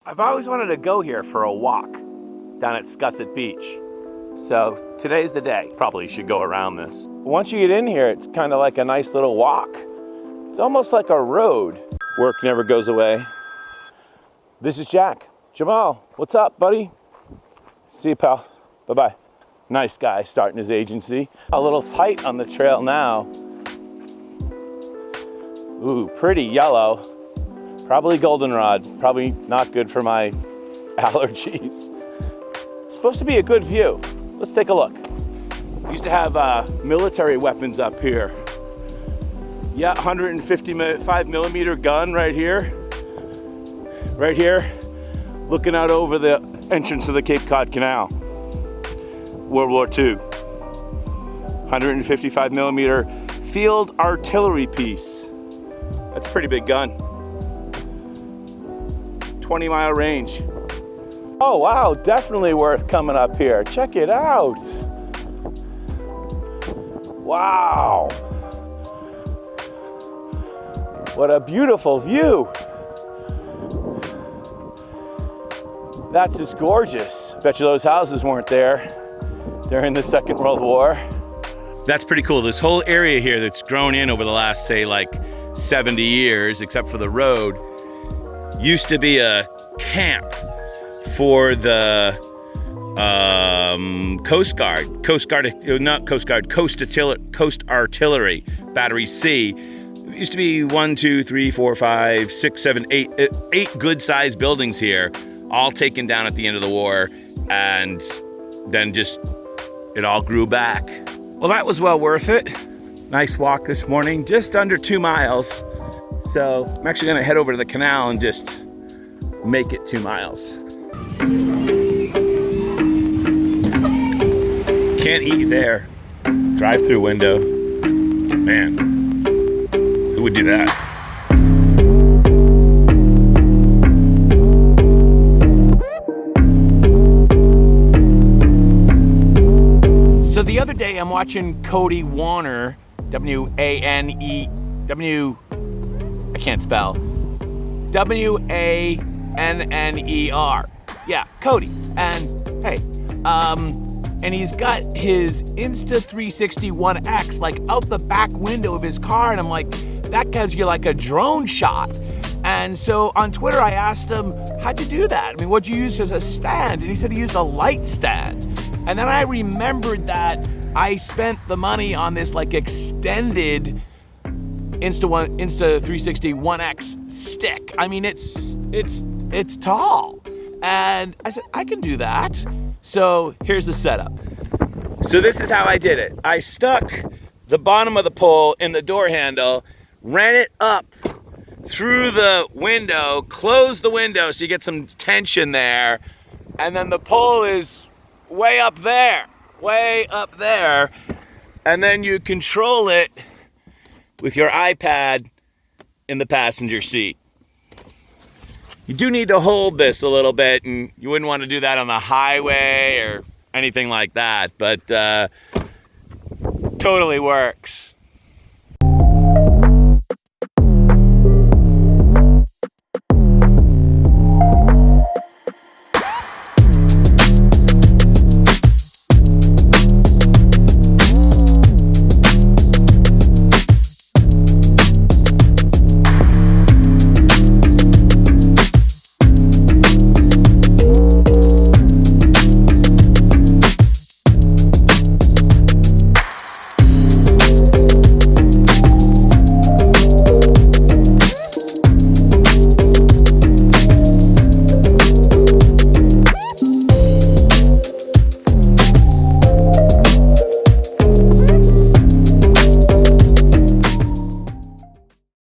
I've always wanted to go here for a walk down at Scusset Beach. So today's the day. Probably should go around this. Once you get in here, it's kind of like a nice little walk. It's almost like a road. Work never goes away. This is Jack. Jamal, what's up, buddy? See you, pal. Bye-bye. Nice guy starting his agency. A little tight on the trail now. Ooh, pretty yellow. Probably goldenrod. Probably not good for my allergies. Supposed to be a good view. Let's take a look. We used to have military weapons up here. Yeah, 155 millimeter gun right here. Right here, looking out over the entrance of the Cape Cod Canal. World War II. 155 millimeter field artillery piece. That's a pretty big gun. 20-mile range. Oh wow, definitely worth coming up here. Check it out. Wow. What a beautiful view. That's just gorgeous. Bet you those houses weren't there during the Second World War. That's pretty cool. This whole area here that's grown in over the last, say, like 70 years, except for the road, used to be a camp for the Coast Artillery, Battery C. It used to be 1, 2, 3, 4, 5, 6, 7, 8 good-sized buildings here, all taken down at the end of the war, and then just it all grew back. Well, that was well worth it. Nice walk this morning, just under 2 miles. So I'm actually gonna head over to the canal and just make it 2 miles. Can't eat there. Drive-through window. Man, who would do that? So the other day I'm watching Cody Warner, I can't spell. W-A-N-N-E-R. Yeah, Cody. And hey, and he's got his Insta360 1X like out the back window of his car, and I'm like, that gives you like a drone shot. And so on Twitter I asked him, how'd you do that? I mean, what'd you use as a stand? And he said he used a light stand. And then I remembered that I spent the money on this like extended Insta360 1X stick. I mean, it's tall. And I said, I can do that. So here's the setup. So this is how I did it. I stuck the bottom of the pole in the door handle, ran it up through the window, closed the window so you get some tension there, and then the pole is way up there, and then you control it with your iPad in the passenger seat. You do need to hold this a little bit, and you wouldn't want to do that on the highway or anything like that, but totally works.